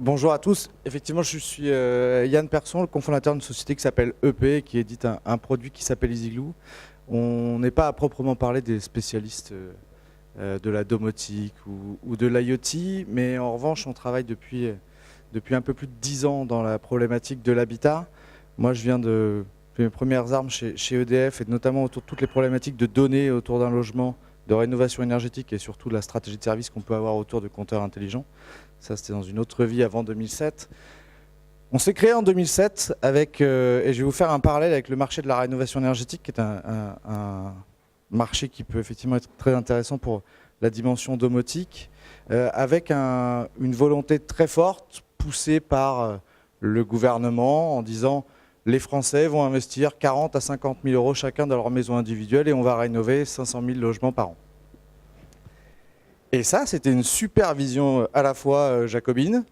Bonjour à tous. Effectivement, je suis Yann Persson, le cofondateur d'une société qui s'appelle EP, qui édite un produit qui s'appelle EasyGlue. On n'est pas à proprement parler des spécialistes de la domotique ou de l'IoT, mais en revanche, on travaille depuis un peu plus de 10 ans dans la problématique de l'habitat. Moi, je viens de mes premières armes chez EDF, et notamment autour de toutes les problématiques de données autour d'un logement, de rénovation énergétique et surtout de la stratégie de service qu'on peut avoir autour de compteurs intelligents. Ça, c'était dans une autre vie avant 2007. On s'est créé en 2007 avec, et je vais vous faire un parallèle avec le marché de la rénovation énergétique, qui est un marché qui peut effectivement être très intéressant pour la dimension domotique, avec une volonté très forte poussée par le gouvernement en disant les Français vont investir 40 à 50 000 euros chacun dans leur maison individuelle et on va rénover 500 000 logements par an. Et ça, c'était une super vision à la fois jacobine,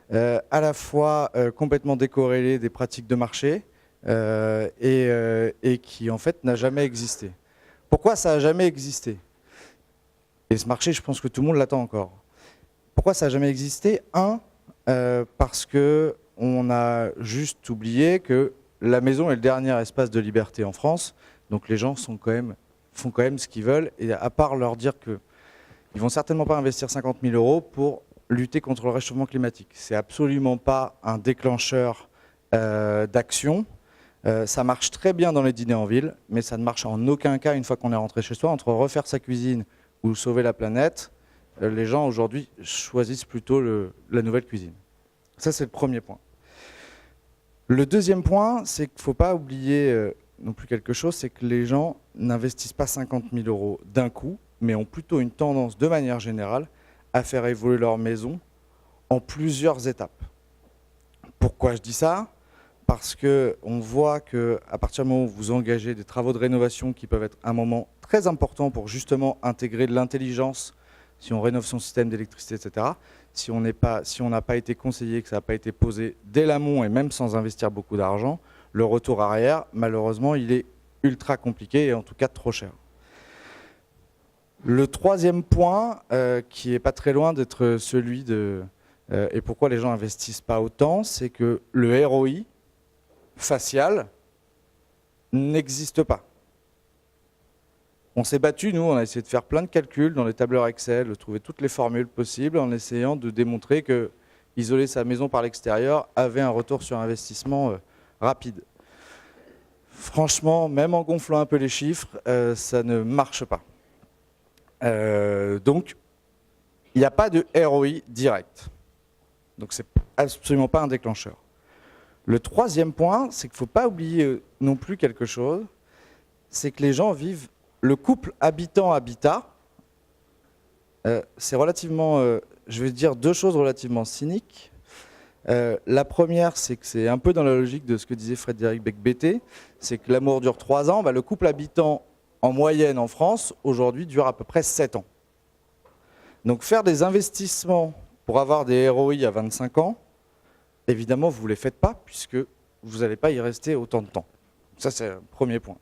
à la fois complètement décorrélée des pratiques de marché et qui en fait n'a jamais existé. Pourquoi ça n'a jamais existé? Et ce marché, je pense que tout le monde l'attend encore. Pourquoi ça n'a jamais existé? Parce qu'on a juste oublié que la maison est le dernier espace de liberté en France, donc les gens font quand même ce qu'ils veulent, et à part leur dire que ils ne vont certainement pas investir 50 000 euros pour lutter contre le réchauffement climatique. Ce n'est absolument pas un déclencheur d'action. Ça marche très bien dans les dîners en ville, mais ça ne marche en aucun cas une fois qu'on est rentré chez soi. Entre refaire sa cuisine ou sauver la planète, les gens aujourd'hui choisissent plutôt la nouvelle cuisine. Ça, c'est le premier point. Le deuxième point, c'est qu'il ne faut pas oublier non plus quelque chose, c'est que les gens n'investissent pas 50 000 euros d'un coup, mais ont plutôt une tendance, de manière générale, à faire évoluer leur maison en plusieurs étapes. Pourquoi je dis ça? Parce qu'on voit qu'à partir du moment où vous engagez des travaux de rénovation qui peuvent être un moment très important pour justement intégrer de l'intelligence, si on rénove son système d'électricité, etc., si on n'a pas été conseillé, que ça n'a pas été posé dès l'amont et même sans investir beaucoup d'argent, le retour arrière, malheureusement, il est ultra compliqué et en tout cas trop cher. Le troisième point, qui n'est pas très loin d'être celui de... et pourquoi les gens n'investissent pas autant, c'est que le ROI facial n'existe pas. On s'est battu, nous, on a essayé de faire plein de calculs dans les tableurs Excel, de trouver toutes les formules possibles en essayant de démontrer que isoler sa maison par l'extérieur avait un retour sur investissement rapide. Franchement, même en gonflant un peu les chiffres, ça ne marche pas. Donc, il n'y a pas de ROI direct. Donc, ce n'est absolument pas un déclencheur. Le troisième point, c'est qu'il ne faut pas oublier non plus quelque chose, c'est que les gens vivent, le couple habitant-habitat, c'est relativement, je vais dire deux choses relativement cyniques. La première, c'est que c'est un peu dans la logique de ce que disait Frédéric Becbété, c'est que l'amour dure 3 ans, le couple habitant en moyenne en France, aujourd'hui, dure à peu près 7 ans. Donc faire des investissements pour avoir des ROI à 25 ans, évidemment, vous ne les faites pas, puisque vous n'allez pas y rester autant de temps. Ça, c'est le premier point.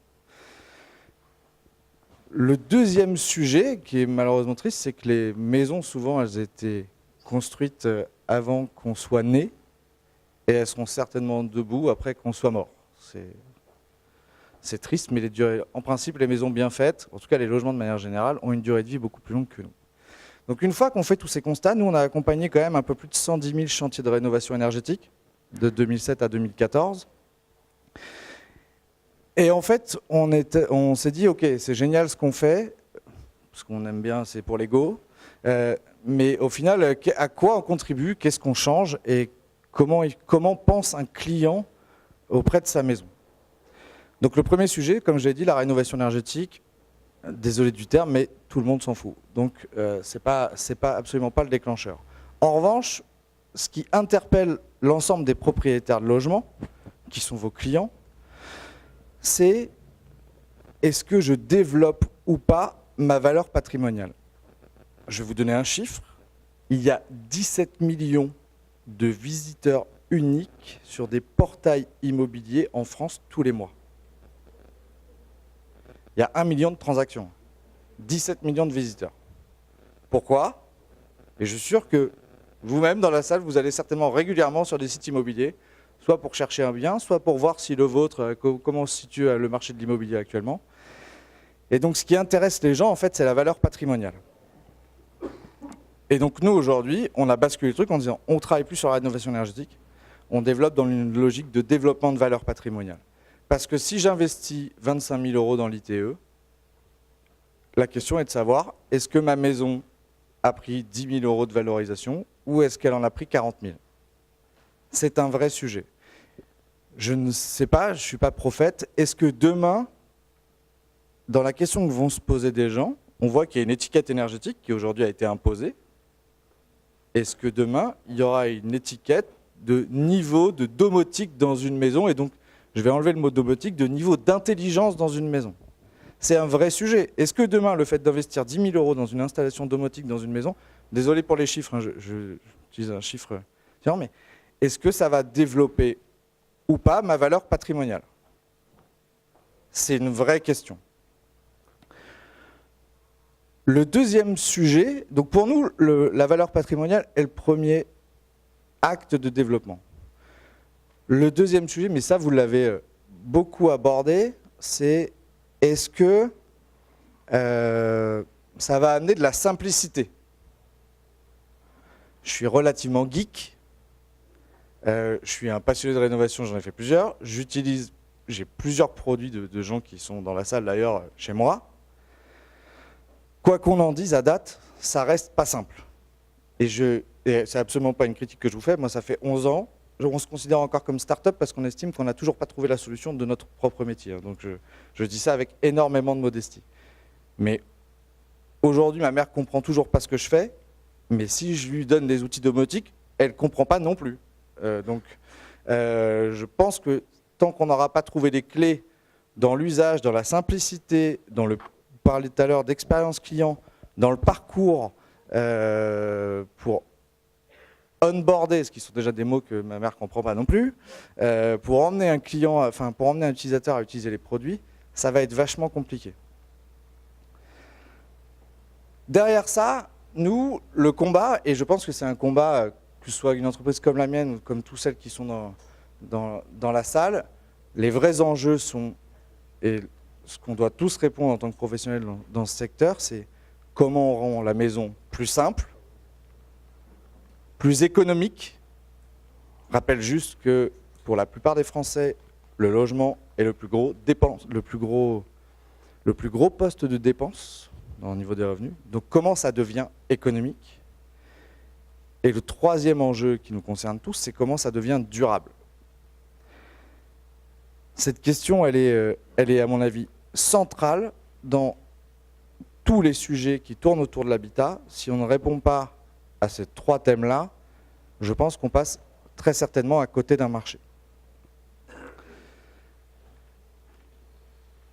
Le deuxième sujet, qui est malheureusement triste, c'est que les maisons, souvent, elles étaient construites avant qu'on soit né, et elles seront certainement debout après qu'on soit mort. C'est triste, mais en principe, les maisons bien faites, en tout cas les logements de manière générale, ont une durée de vie beaucoup plus longue que nous. Donc une fois qu'on fait tous ces constats, nous on a accompagné quand même un peu plus de 110 000 chantiers de rénovation énergétique, de 2007 à 2014. Et en fait, on s'est dit, ok, c'est génial ce qu'on fait, parce qu'on aime bien, c'est pour l'ego, mais au final, à quoi on contribue, qu'est-ce qu'on change, et comment pense un client auprès de sa maison. Donc le premier sujet, comme je l'ai dit, la rénovation énergétique, désolé du terme, mais tout le monde s'en fout. Donc c'est pas absolument pas le déclencheur. En revanche, ce qui interpelle l'ensemble des propriétaires de logements, qui sont vos clients, c'est est-ce que je développe ou pas ma valeur patrimoniale? Je vais vous donner un chiffre. Il y a 17 millions de visiteurs uniques sur des portails immobiliers en France tous les mois. Il y a 1 million de transactions, 17 millions de visiteurs. Pourquoi? Et je suis sûr que Vous-même, dans la salle, vous allez certainement régulièrement sur des sites immobiliers, soit pour chercher un bien, soit pour voir si le vôtre, comment se situe le marché de l'immobilier actuellement. Et donc, ce qui intéresse les gens, en fait, c'est la valeur patrimoniale. Et donc, nous, aujourd'hui, on a basculé le truc en disant, on ne travaille plus sur la rénovation énergétique, on développe dans une logique de développement de valeur patrimoniale. Parce que si j'investis 25 000 € dans l'ITE, la question est de savoir, est-ce que ma maison a pris 10 000 € de valorisation ou est-ce qu'elle en a pris 40 000 ? C'est un vrai sujet. Je ne sais pas, je ne suis pas prophète. Est-ce que demain, dans la question que vont se poser des gens, on voit qu'il y a une étiquette énergétique qui aujourd'hui a été imposée. Est-ce que demain, il y aura une étiquette de niveau de domotique dans une maison, et donc, je vais enlever le mot domotique, de niveau d'intelligence dans une maison? C'est un vrai sujet. Est-ce que demain, le fait d'investir 10 000 € dans une installation domotique dans une maison, désolé pour les chiffres, hein, j'utilise un chiffre différent, mais est-ce que ça va développer ou pas ma valeur patrimoniale? C'est une vraie question. Le deuxième sujet, donc pour nous, la valeur patrimoniale est le premier acte de développement. Le deuxième sujet, mais ça vous l'avez beaucoup abordé, c'est est-ce que ça va amener de la simplicité? Je suis relativement geek, je suis un passionné de rénovation, j'en ai fait plusieurs, j'ai plusieurs produits de gens qui sont dans la salle d'ailleurs chez moi. Quoi qu'on en dise à date, ça reste pas simple. Et c'est absolument pas une critique que je vous fais, moi ça fait 11 ans, on se considère encore comme start-up parce qu'on estime qu'on n'a toujours pas trouvé la solution de notre propre métier. Donc je dis ça avec énormément de modestie. Mais aujourd'hui, ma mère comprend toujours pas ce que je fais, mais si je lui donne des outils domotiques, elle comprend pas non plus. Je pense que tant qu'on n'aura pas trouvé les clés dans l'usage, dans la simplicité, dans le parlait tout à l'heure d'expérience client, dans le parcours pour onboarder, ce qui sont déjà des mots que ma mère ne comprend pas non plus, pour emmener un client, enfin pour emmener un utilisateur à utiliser les produits, ça va être vachement compliqué. Derrière ça, nous, le combat, et je pense que c'est un combat, que ce soit une entreprise comme la mienne ou comme toutes celles qui sont dans la salle, les vrais enjeux sont, et ce qu'on doit tous répondre en tant que professionnels dans ce secteur, c'est comment on rend la maison plus simple, plus économique. Je rappelle juste que pour la plupart des Français, le logement est le plus gros poste de dépense au niveau des revenus. Donc comment ça devient économique? Et le troisième enjeu qui nous concerne tous, c'est comment ça devient durable. Cette question, elle est à mon avis centrale dans tous les sujets qui tournent autour de l'habitat. Si on ne répond pas à ces trois thèmes-là, je pense qu'on passe très certainement à côté d'un marché.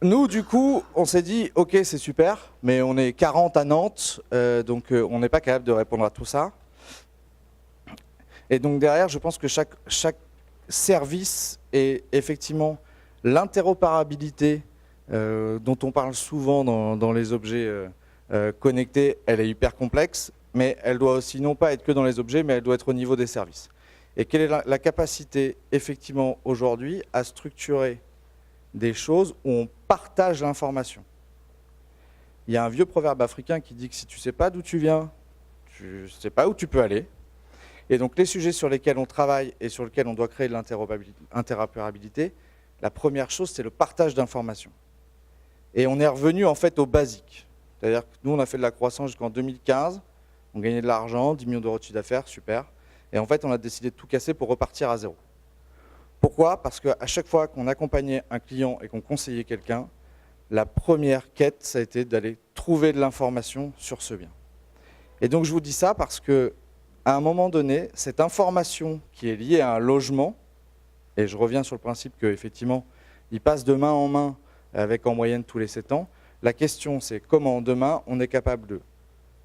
Nous, du coup, on s'est dit, ok, c'est super, mais on est 40 à Nantes, donc on n'est pas capable de répondre à tout ça. Et donc derrière, je pense que chaque service est effectivement l'interopérabilité dont on parle souvent dans les objets connectés, elle est hyper complexe, mais elle doit aussi non pas être que dans les objets, mais elle doit être au niveau des services. Et quelle est la capacité effectivement aujourd'hui à structurer des choses où on partage l'information? Il y a un vieux proverbe africain qui dit que si tu ne sais pas d'où tu viens, tu ne sais pas où tu peux aller. Et donc les sujets sur lesquels on travaille et sur lesquels on doit créer de l'interopérabilité, la première chose, c'est le partage d'informations. Et on est revenu en fait au basique. C'est-à-dire que nous, on a fait de la croissance jusqu'en 2015, on gagnait de l'argent, 10 millions d'euros de chiffre d'affaires, super. Et en fait, on a décidé de tout casser pour repartir à zéro. Pourquoi? Parce qu'à chaque fois qu'on accompagnait un client et qu'on conseillait quelqu'un, la première quête, ça a été d'aller trouver de l'information sur ce bien. Et donc je vous dis ça parce que à un moment donné, cette information qui est liée à un logement, et je reviens sur le principe qu'effectivement, il passe de main en main avec en moyenne tous les 7 ans, la question c'est comment demain on est capable de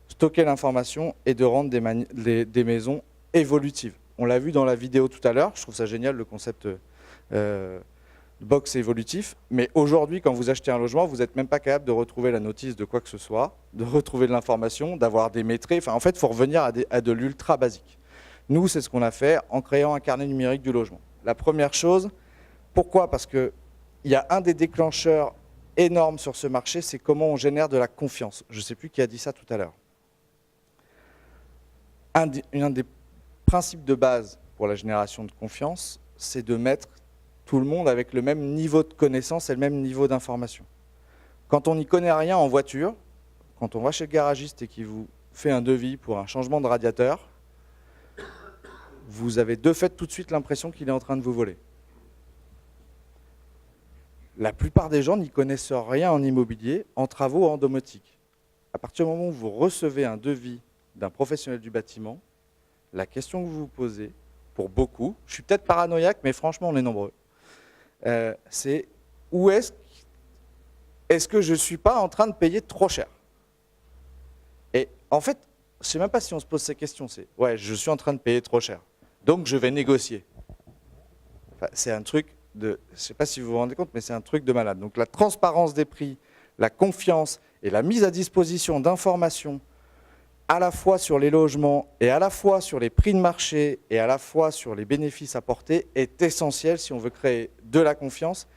stocker l'information et de rendre des maisons évolutives. On l'a vu dans la vidéo tout à l'heure, je trouve ça génial le concept box évolutif, mais aujourd'hui quand vous achetez un logement, vous n'êtes même pas capable de retrouver la notice de quoi que ce soit, de retrouver de l'information, d'avoir des maîtres, enfin en fait il faut revenir à de l'ultra basique. Nous, c'est ce qu'on a fait en créant un carnet numérique du logement. La première chose, pourquoi? Parce qu'il y a un des déclencheurs énormes sur ce marché, c'est comment on génère de la confiance. Je ne sais plus qui a dit ça tout à l'heure. Un des principes de base pour la génération de confiance, c'est de mettre tout le monde avec le même niveau de connaissance et le même niveau d'information. Quand on n'y connaît rien en voiture, quand on va chez le garagiste et qu'il vous fait un devis pour un changement de radiateur, vous avez de fait tout de suite l'impression qu'il est en train de vous voler. La plupart des gens n'y connaissent rien en immobilier, en travaux, en domotique. À partir du moment où vous recevez un devis d'un professionnel du bâtiment, la question que vous vous posez, pour beaucoup, je suis peut-être paranoïaque, mais franchement on est nombreux, c'est où est-ce que je ne suis pas en train de payer trop cher? Et en fait, je ne sais même pas si on se pose ces questions, c'est ouais, je suis en train de payer trop cher, donc je vais négocier. Enfin, c'est un truc de, je ne sais pas si vous vous rendez compte, mais c'est un truc de malade. Donc la transparence des prix, la confiance et la mise à disposition d'informations à la fois sur les logements et à la fois sur les prix de marché et à la fois sur les bénéfices apportés est essentielle si on veut créer de la confiance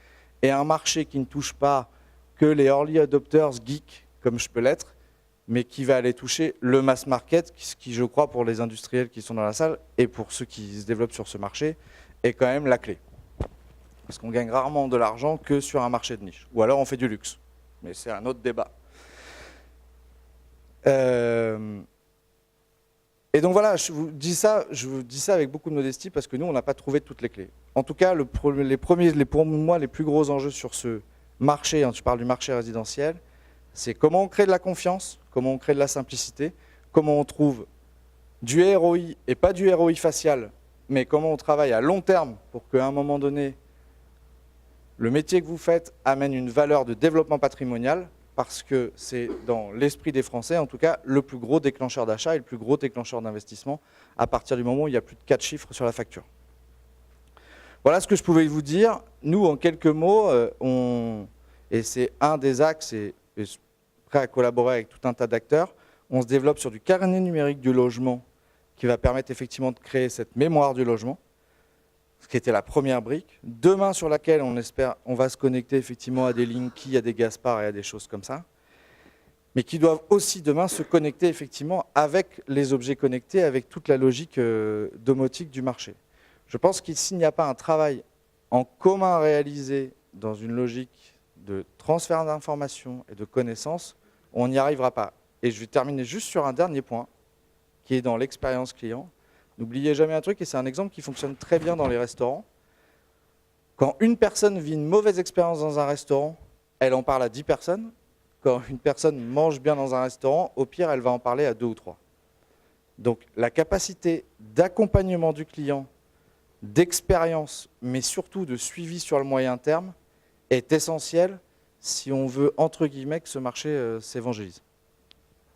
et un marché qui ne touche pas que les early adopters geeks comme je peux l'être, mais qui va aller toucher le mass market, ce qui je crois pour les industriels qui sont dans la salle et pour ceux qui se développent sur ce marché est quand même la clé. Parce qu'on gagne rarement de l'argent que sur un marché de niche. Ou alors on fait du luxe. Mais c'est un autre débat. Et donc voilà, je vous dis ça avec beaucoup de modestie parce que nous, on n'a pas trouvé toutes les clés. En tout cas, pour moi, les plus gros enjeux sur ce marché, hein, je parle du marché résidentiel, c'est comment on crée de la confiance, comment on crée de la simplicité, comment on trouve du ROI et pas du ROI facial, mais comment on travaille à long terme pour qu'à un moment donné, le métier que vous faites amène une valeur de développement patrimonial, parce que c'est dans l'esprit des Français, en tout cas, le plus gros déclencheur d'achat et le plus gros déclencheur d'investissement à partir du moment où il y a plus de 4 chiffres sur la facture. Voilà ce que je pouvais vous dire. Nous, en quelques mots, et c'est un des axes, et prêt à collaborer avec tout un tas d'acteurs, on se développe sur du carnet numérique du logement qui va permettre effectivement de créer cette mémoire du logement, ce qui était la première brique. Demain, sur laquelle on espère, on va se connecter effectivement à des Linky, à des Gaspard et à des choses comme ça, mais qui doivent aussi demain se connecter effectivement avec les objets connectés, avec toute la logique domotique du marché. Je pense que s'il n'y a pas un travail en commun réalisé dans une logique de transfert d'informations et de connaissances, on n'y arrivera pas. Et je vais terminer juste sur un dernier point, qui est dans l'expérience client. N'oubliez jamais un truc, et c'est un exemple qui fonctionne très bien dans les restaurants. Quand une personne vit une mauvaise expérience dans un restaurant, elle en parle à 10 personnes. Quand une personne mange bien dans un restaurant, au pire, elle va en parler à 2 ou 3. Donc la capacité d'accompagnement du client, d'expérience, mais surtout de suivi sur le moyen terme, est essentielle si on veut, entre guillemets, que ce marché s'évangélise.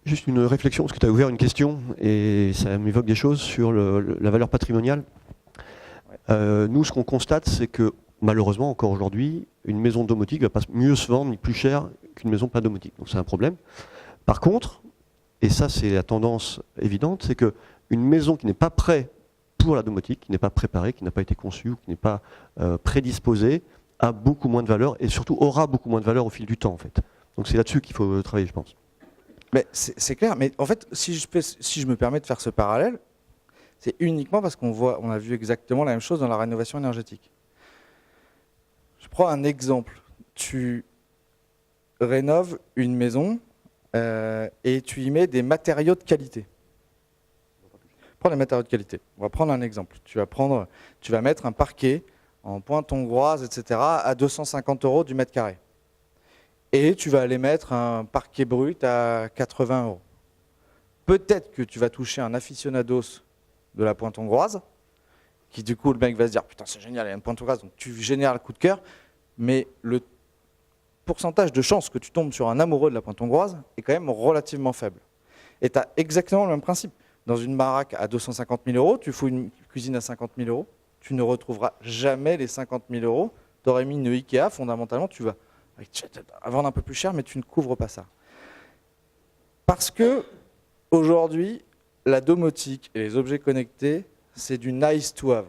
Juste une réflexion, parce que tu as ouvert une question et ça m'évoque des choses sur la valeur patrimoniale. Ouais. Nous, ce qu'on constate, c'est que malheureusement, encore aujourd'hui, une maison domotique ne va pas mieux se vendre ni plus cher qu'une maison pas domotique. Donc c'est un problème. Par contre, et ça c'est la tendance évidente, c'est qu'une maison qui n'est pas prête pour la domotique, qui n'est pas préparée, qui n'a pas été conçue, ou qui n'est pas prédisposée, a beaucoup moins de valeur et surtout aura beaucoup moins de valeur au fil du temps en fait. Donc c'est là-dessus qu'il faut travailler, je pense. Mais c'est clair, mais en fait, si je me permets de faire ce parallèle, c'est uniquement parce on a vu exactement la même chose dans la rénovation énergétique. Je prends un exemple. Tu rénoves une maison et tu y mets des matériaux de qualité. Prends les matériaux de qualité. On va prendre un exemple. Tu vas mettre un parquet en pointe hongroise, etc., à 250 € du mètre carré. Et tu vas aller mettre un parquet brut à 80 €. Peut-être que tu vas toucher un aficionados de la pointe hongroise, qui du coup le mec va se dire putain c'est génial, il y a une pointe hongroise, donc tu génères le coup de cœur, mais le pourcentage de chance que tu tombes sur un amoureux de la pointe hongroise est quand même relativement faible. Et tu as exactement le même principe. Dans une baraque à 250 000 €, tu fous une cuisine à 50 000 €, tu ne retrouveras jamais les 50 000 €. Tu aurais mis une Ikea, fondamentalement, tu vas vendre un peu plus cher, mais tu ne couvres pas ça. Parce que aujourd'hui, la domotique et les objets connectés c'est du nice to have.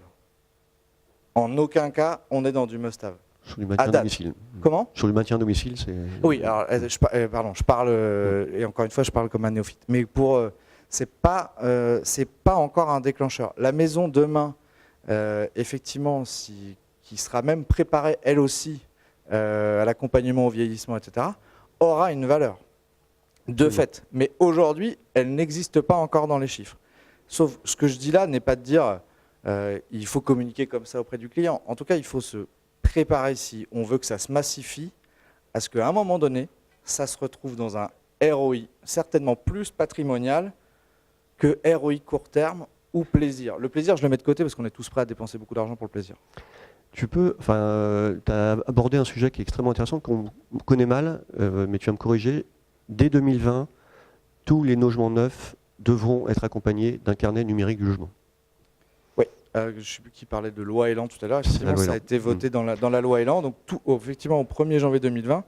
En aucun cas, on est dans du must have. Sur du maintien à domicile. Comment ? Sur du maintien à domicile, c'est... Oui, alors, je parle, et encore une fois, je parle comme un néophyte. Mais c'est pas encore un déclencheur. La maison demain, effectivement, qui sera même préparée, elle aussi, à l'accompagnement au vieillissement, etc., aura une valeur, de fait. Mais aujourd'hui, elle n'existe pas encore dans les chiffres. Sauf, ce que je dis là n'est pas de dire il faut communiquer comme ça auprès du client. En tout cas, il faut se préparer, si on veut que ça se massifie, à ce qu'à un moment donné, ça se retrouve dans un ROI certainement plus patrimonial que ROI court terme ou plaisir. Le plaisir, je le mets de côté parce qu'on est tous prêts à dépenser beaucoup d'argent pour le plaisir. Tu as abordé un sujet qui est extrêmement intéressant, qu'on connaît mal, mais tu vas me corriger. Dès 2020, tous les logements neufs devront être accompagnés d'un carnet numérique du logement. Oui, je ne sais plus qui parlait de loi Elan tout à l'heure. Effectivement, ça a été voté dans la loi Elan. Donc, effectivement, au 1er janvier 2020,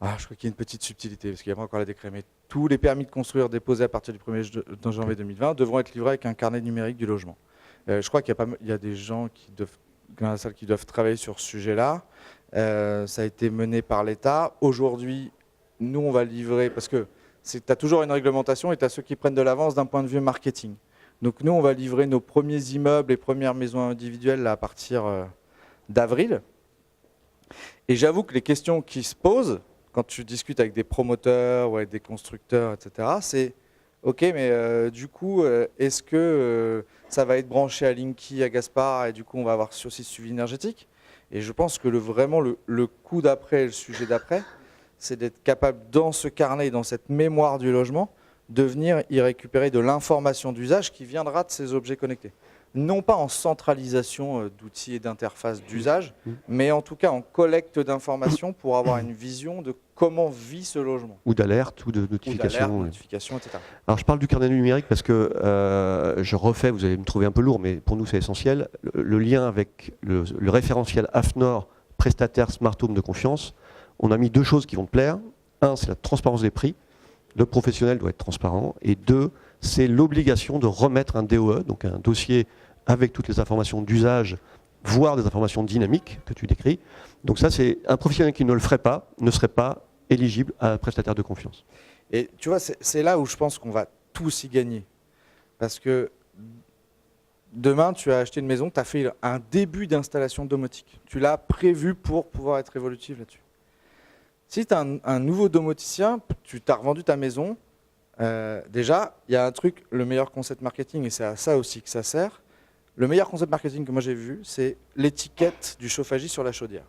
je crois qu'il y a une petite subtilité, parce qu'il n'y a pas encore la décret, mais tous les permis de construire déposés à partir du 1er janvier 2020 devront être livrés avec un carnet numérique du logement. Je crois qu'il y a des gens dans la salle qui doivent travailler sur ce sujet-là. Ça a été mené par l'État. Aujourd'hui, nous, on va livrer, parce que tu as toujours une réglementation et tu as ceux qui prennent de l'avance d'un point de vue marketing. Donc nous, on va livrer nos premiers immeubles et premières maisons individuelles là, à partir d'avril. Et j'avoue que les questions qui se posent, quand tu discutes avec des promoteurs ou avec des constructeurs, etc., c'est « Ok, mais du coup, est-ce que ça va être branché à Linky, à Gaspard, et du coup, on va avoir aussi ce suivi énergétique ?» Et je pense que vraiment le coup d'après, le sujet d'après, c'est d'être capable, dans ce carnet, dans cette mémoire du logement, de venir y récupérer de l'information d'usage qui viendra de ces objets connectés. Non pas en centralisation d'outils et d'interfaces d'usage, mais en tout cas en collecte d'informations pour avoir une vision de comment vit ce logement. Ou d'alerte, ou de notification. Etc. Alors je parle du carnet numérique parce que je refais, vous allez me trouver un peu lourd, mais pour nous c'est essentiel, le lien avec le référentiel AFNOR, prestataire Smart Home de confiance. On a mis deux choses qui vont te plaire. Un, c'est la transparence des prix. Le professionnel doit être transparent. Et deux, c'est l'obligation de remettre un DOE, donc un dossier avec toutes les informations d'usage, voire des informations dynamiques que tu décris. Donc ça, c'est un professionnel qui ne le ferait pas, ne serait pas éligible à un prestataire de confiance. Et tu vois, c'est là où je pense qu'on va tous y gagner. Parce que demain, tu as acheté une maison, tu as fait un début d'installation domotique. Tu l'as prévu pour pouvoir être évolutif là-dessus. Si tu as un nouveau domoticien, tu t'as revendu ta maison, déjà, il y a un truc, le meilleur concept marketing, et c'est à ça aussi que ça sert. Le meilleur concept marketing que moi j'ai vu, c'est l'étiquette du chauffagiste sur la chaudière.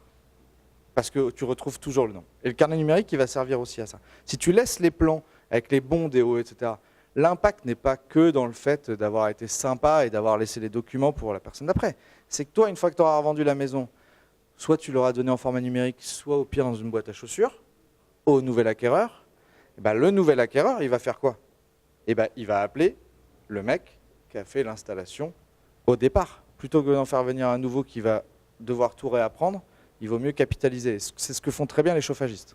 Parce que tu retrouves toujours le nom. Et le carnet numérique, il va servir aussi à ça. Si tu laisses les plans avec les bons DO, etc., l'impact n'est pas que dans le fait d'avoir été sympa et d'avoir laissé les documents pour la personne d'après. C'est que toi, une fois que tu auras revendu la maison, soit tu l'auras donné en format numérique, soit au pire dans une boîte à chaussures, au nouvel acquéreur. Et ben, le nouvel acquéreur, il va faire quoi? Et ben, il va appeler le mec qui a fait l'installation au départ. Plutôt que d'en faire venir un nouveau qui va devoir tout réapprendre, il vaut mieux capitaliser. C'est ce que font très bien les chauffagistes.